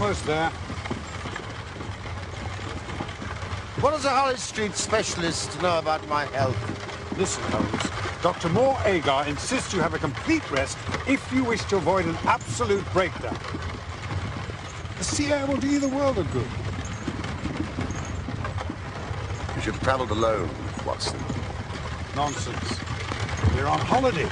almost there. What does a Hollis Street specialist know about my health? Listen, Holmes. Dr. Moore Agar insists you have a complete rest if you wish to avoid an absolute breakdown. The sea air will do you the world of good. You should have travelled alone, Watson. Nonsense. We're on holiday.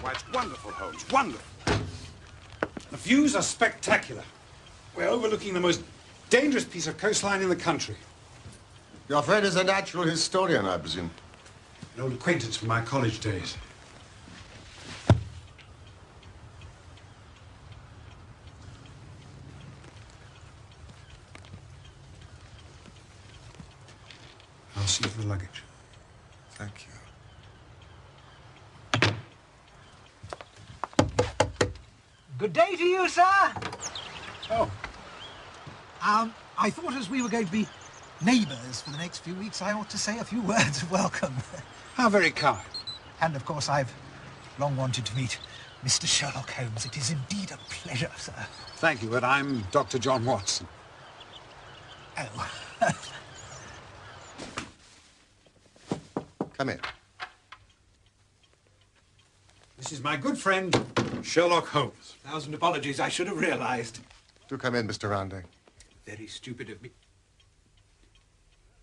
Why, it's wonderful, Holmes, wonderful. The views are spectacular. We're overlooking the most dangerous piece of coastline in the country. Your friend is a natural historian, I presume. An old acquaintance from my college days. I'll see you for the luggage. Thank you. Good day to you, sir. Oh. I thought as we were going to be neighbours for the next few weeks, I ought to say a few words of welcome. How very kind. And, of course, I've long wanted to meet Mr. Sherlock Holmes. It is indeed a pleasure, sir. Thank you, but I'm Dr. John Watson. Oh. Come in. This is my good friend, Sherlock Holmes. 1,000 apologies, I should have realised. Do come in, Mr. Rounding. Very stupid of me.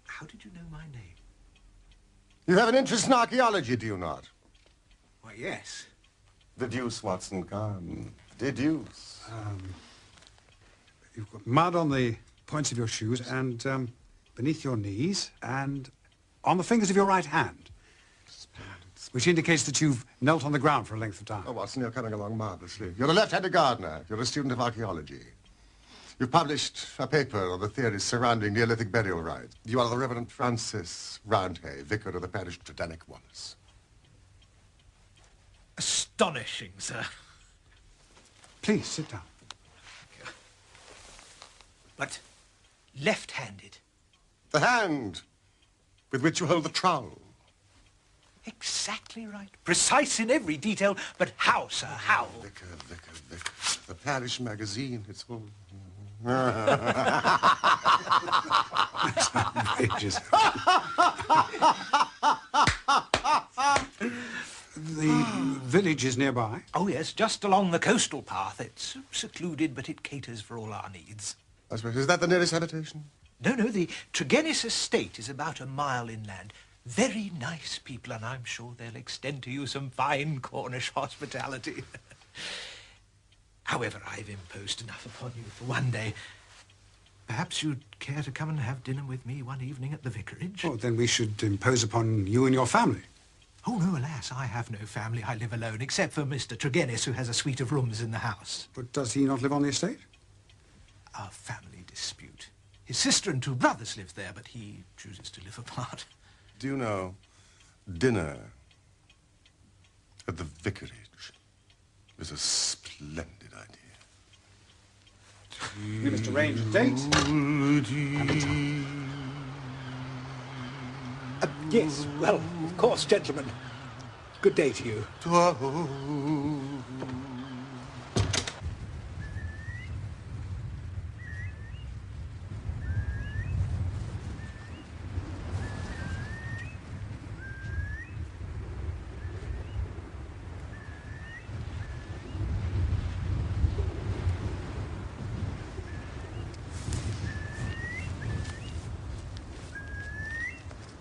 How did you know my name? You have an interest in archaeology, do you not? Why, yes. Deduce, Watson, come. Deduce. You've got mud on the points of your shoes and beneath your knees and on the fingers of your right hand, which indicates that you've knelt on the ground for a length of time. Oh, Watson, you're coming along marvelously. You're a left-handed gardener. You're a student of archaeology. You've published a paper on the theories surrounding Neolithic burial rites. You are the Reverend Francis Roundhay, vicar of the parish of Tredanick Wallace. Astonishing, sir. Please, sit down. But left-handed. The hand with which you hold the trowel. Exactly right. Precise in every detail, but how, sir, how? Vicar. The parish magazine, it's all... That's outrageous. The village is nearby? Oh, yes, just along the coastal path. It's secluded, but it caters for all our needs. I suppose, is that the nearest habitation? No, the Tregennis estate is about a mile inland. Very nice people, and I'm sure they'll extend to you some fine Cornish hospitality. However, I've imposed enough upon you for one day. Perhaps you'd care to come and have dinner with me one evening at the vicarage? Oh, then we should impose upon you and your family. Oh, no, alas, I have no family. I live alone, except for Mr. Tregennis, who has a suite of rooms in the house. But does he not live on the estate? A family dispute. His sister and two brothers live there, but he chooses to live apart. Do you know, dinner at the vicarage is a splendid idea. We must arrange a date and a time. Yes, well, of course, gentlemen. Good day to you.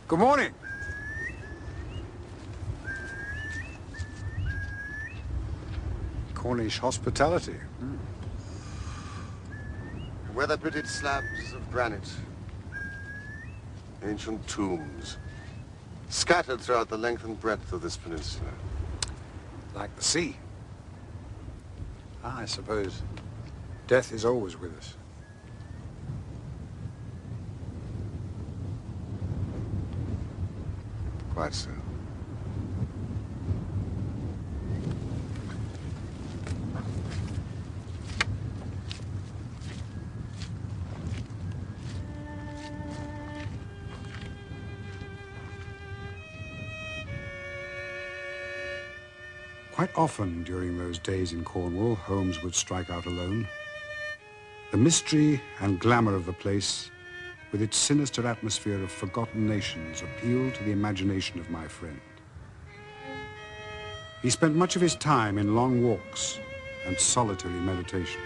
Good morning. Cornish hospitality. Weather-pitted slabs of granite. Ancient tombs. Scattered throughout the length and breadth of this peninsula. Like the sea. I suppose death is always with us. quite so. Quite often during those days in Cornwall, Holmes would strike out alone. The mystery and glamour of the place, with its sinister atmosphere of forgotten nations, appealed to the imagination of my friend. He spent much of his time in long walks and solitary meditation.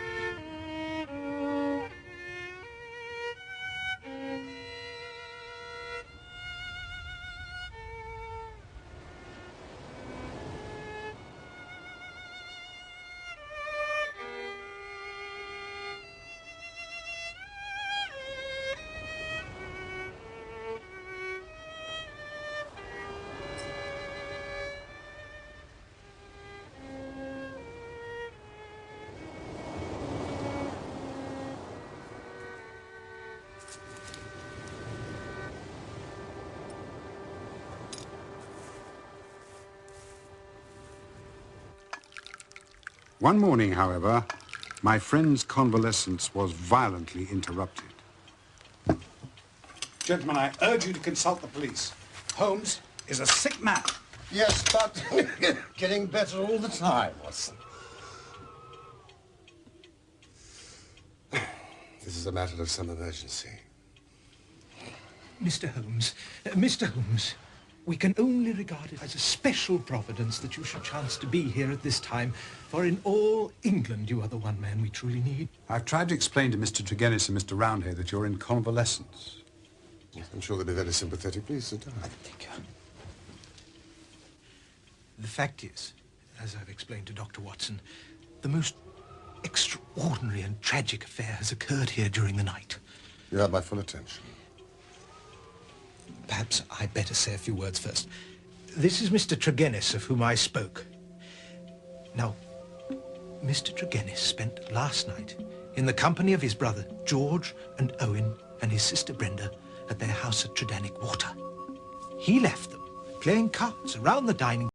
One morning, however, my friend's convalescence was violently interrupted. Gentlemen, I urge you to consult the police. Holmes is a sick man. Yes, but getting better all the time, Watson. This is a matter of some emergency. Mr. Holmes, we can only regard it as a special providence that you should chance to be here at this time, for in all England you are the one man we truly need. I've tried to explain to Mr. Tregennis and Mr. Roundhay that you're in convalescence. Yes, I'm sure they'll be very sympathetic. Please sit down. Thank you. The fact is, as I've explained to Dr. Watson, the most extraordinary and tragic affair has occurred here during the night. You have my full attention. Perhaps I'd better say a few words first. This is Mr. Tregennis, of whom I spoke. Now, Mr. Tregennis spent last night in the company of his brother George and Owen and his sister Brenda at their house at Tredannick Water. He left them playing cards around the dining